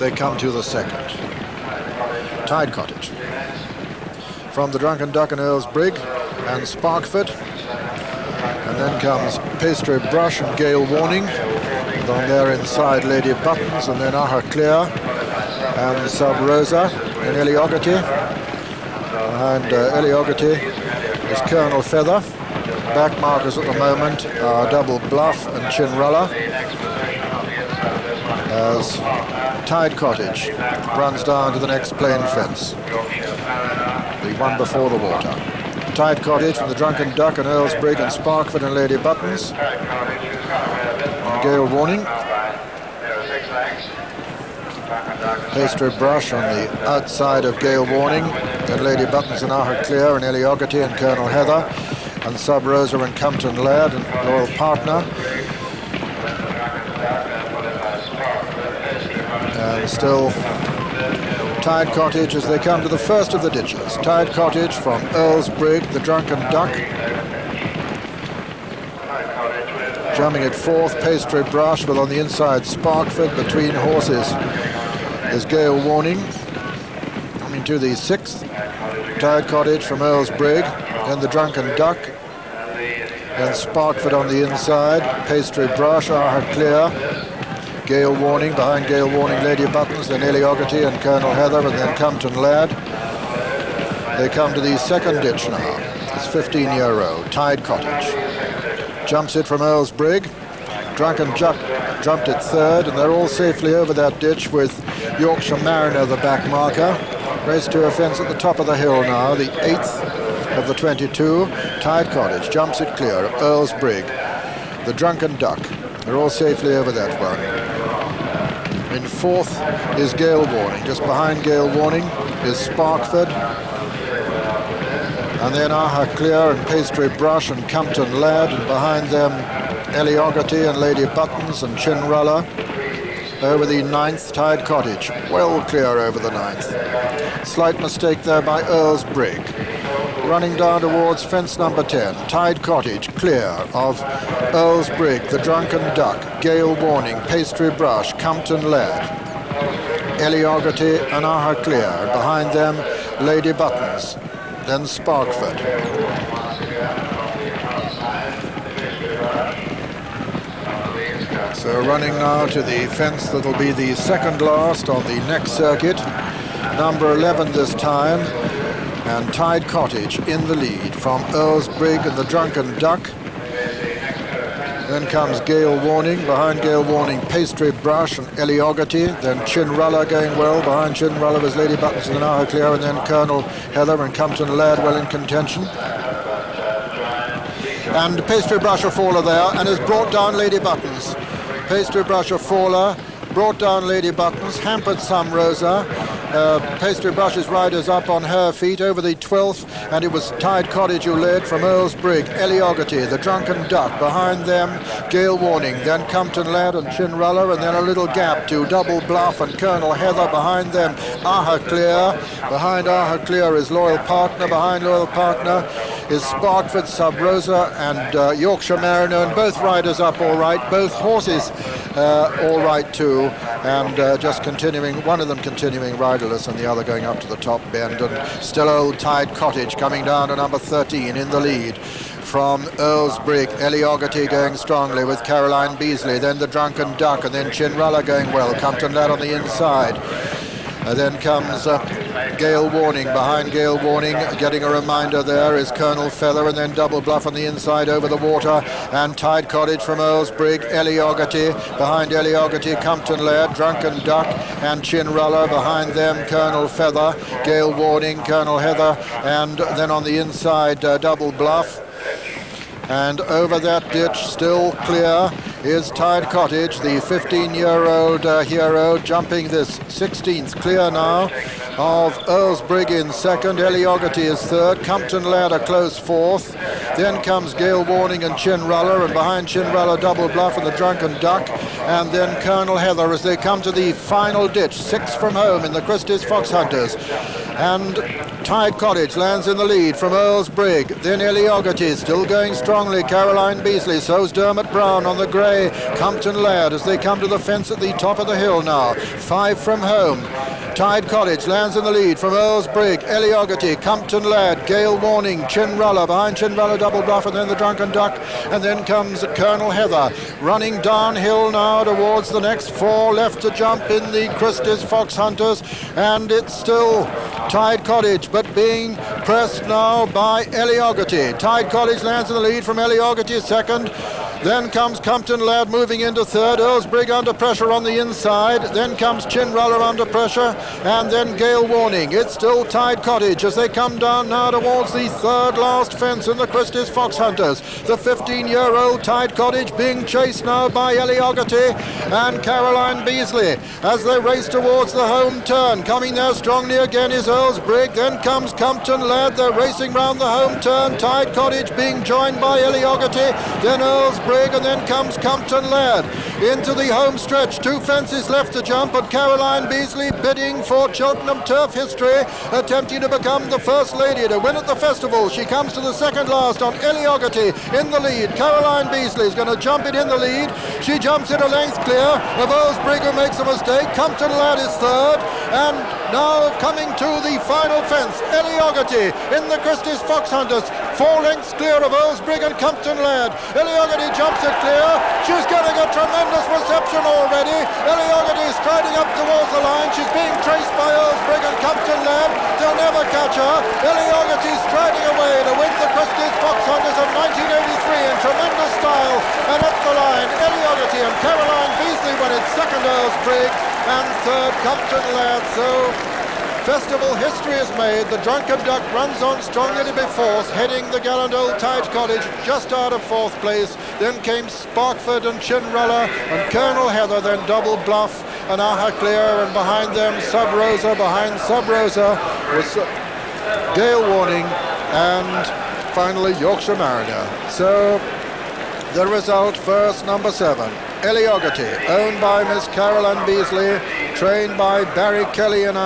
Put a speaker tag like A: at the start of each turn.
A: they come to the second. Tide Cottage. From the Drunken Duck and Earls Brig and Sparkford. And then comes Pastry Brush and Gayle Warning. And on their inside, Lady Buttons, and then Aha Clear and Sub Rosa and Eliogarty. And Eliogarty is Colonel Feather. Back markers at the moment are Double Bluff and Chinrullah. As Tide Cottage runs down to the next plain fence, the one before the water. Tide Cottage from the Drunken Duck and Earls Brig and Sparkford and Lady Buttons. And Gayle Warning. Pastry Brush on the outside of Gayle Warning. Then Lady Buttons and Aha Clear and Eliogarty and Colonel Heather. And Sub Rosa and Compton Laird and Loyal Partner. And still Tide Cottage as they come to the first of the ditches. Tide Cottage from Earls Brig, the Drunken Duck. Jumping at fourth, Pastry Brush, but on the inside Sparkford. Between horses is Gayle Warning. Coming to the sixth, Tide Cottage from Earls Brig. Then the Drunken Duck. Then Sparkford on the inside. Pastry Brush, Aha Clear. Gayle Warning, behind Gayle Warning, Lady Buttons, then Eliogarty and Colonel Heather, and then Compton Laird. They come to the second ditch now. It's 15-year-old, Tide Cottage. Jumps it from Earls Brig. Drunken Duck jumped it third, and they're all safely over that ditch with Yorkshire Mariner, the back marker. Race to a fence at the top of the hill now, the 8th of the 22. Tide Cottage jumps it clear. Earls Brig, the Drunken Duck. They're all safely over that one. In fourth is Gayle Warning. Just behind Gayle Warning is Sparkford. And then Aha Clear and Pastry Brush and Compton Laird. And behind them Eliogarty and Lady Buttons and Chinrullah. Over the 9th, Tide Cottage. Well clear over the 9th. Slight mistake there by Earls Brig. Running down towards fence number 10. Tide Cottage clear of Earls Brig, the Drunken Duck, Gayle Warning, Pastry Brush, Compton Laird, Eliogarty and Aha Clear. Behind them, Lady Buttons, then Sparkford. So running now to the fence that'll be the second last on the next circuit. Number 11 this time. And Tide Cottage in the lead from Earls Brig and the Drunken Duck. Then comes Gayle Warning, behind Gayle Warning Pastry Brush and Eliogarty. Then Chinrullah going well, behind Chinrullah was Lady Buttons and Aha Clear, and then Colonel Heather and Compton Laird well in contention. And Pastry Brush a faller there and has brought down Lady Buttons. Pastry Brush a faller, brought down Lady Buttons, hampered some Rosa. Pastry Brush's riders up on her feet over the 12th, and it was Tide Cottage who led from Earls Brig, Eliogarty, the Drunken Duck, behind them Gayle Warning, then Compton Laird and Chinrullah, and then a little gap to Double Bluff and Colonel Heather, behind them Aha Clear, behind Aha Clear is Loyal Partner, behind Loyal Partner is Sparkford, Sub Rosa and Yorkshire Mariner, and both riders up all right, both horses all right too, and just continuing, one of them continuing riderless and the other going up to the top bend, and still old Tide Cottage coming down to number 13 in the lead from Earls Brig. Eliogarty going strongly with Caroline Beasley, then the Drunken Duck, and then Chinrullah going well, Compton Laird on the inside. Then comes Gayle Warning, behind Gayle Warning, getting a reminder there is Colonel Feather, and then Double Bluff on the inside over the water, and Tide Cottage from Earls Brig, Eliogarty, behind Eliogarty, Compton Laird, Drunken Duck, and Chinrullah, behind them Colonel Feather, Gayle Warning, Colonel Heather, and then on the inside Double Bluff. And over that ditch, still clear, is Tide Cottage, the 15-year-old hero, jumping this 16th clear now of Earls Brig in second. Eliogarty is third. Compton Laird a close fourth. Then comes Gayle Warning and Chinrullah, and behind Chinrullah Double Bluff and the Drunken Duck, and then Colonel Heather as they come to the final ditch, 6 from home in the Christies Foxhunters. And Tide Cottage lands in the lead from Earls Brig. Then Eliogarty still going strongly. Caroline Beasley, so's Dermot Brown on the grey. away. Compton Laird as they come to the fence at the top of the hill now. 5 from home. Tide Cottage lands in the lead from Earls, Brig, Eliogarty, Compton Laird, Gayle Warning, Chinrullah, behind Chinrullah Double Bluff, and then the Drunken Duck, and then comes Colonel Heather, running downhill now towards the next 4 left to jump in the Christies Foxhunters, and it's still Tide Cottage, but being pressed now by Eliogarty. Tide Cottage lands in the lead from Eliogarty second. Then comes Compton Laird moving into third. Earls Brig under pressure on the inside. Then comes Chinrullah under pressure. And then Gayle Warning. It's still Tide Cottage as they come down now towards the third last fence in the Christies Foxhunters. The 15-year-old Tide Cottage being chased now by Eliogarty and Caroline Beasley as they race towards the home turn. Coming there strongly again is Earls Brig. Then comes Compton Laird. They're racing round the home turn. Tide Cottage being joined by Eliogarty. Then Earls Brig. And then comes Compton Laird into the home stretch. 2 fences left to jump, and Caroline Beasley bidding for Cheltenham turf history, attempting to become the first lady to win at the festival. She comes to the second last on Eliogarty in the lead. Caroline Beasley is going to jump it in the lead. She jumps it a length clear of Earls Brig, who makes a mistake. Compton Laird is third, and now coming to the final fence, Eliogarty in the Christies Foxhunters, 4 lengths clear of Earls Brig and Compton Laird. Eliogarty jumps it clear. She's getting a tremendous reception already. Eliogarty is striding up towards the line. She's being traced by Earls Brig and Compton Laird. They'll never catch her. Eliogarty striding away to win the Christies Foxhunters of 1983 in tremendous style. And up the line, Eliogarty and Caroline Beasley win it. Second, Earls Brig, and third, Compton Laird. So festival history is made. The Drunken Duck runs on strongly to be fourth, heading the gallant old Tide Cottage just out of 4th place. Then came Sparkford and Chinrullah and Colonel Heather, then Double Bluff and Clear, and behind them Sub Rosa. Behind Sub Rosa was Gayle Warning, and finally Yorkshire Mariner. So the result first, number 7, Eliogarty, owned by Miss Caroline Beasley, trained by Barry Kelly and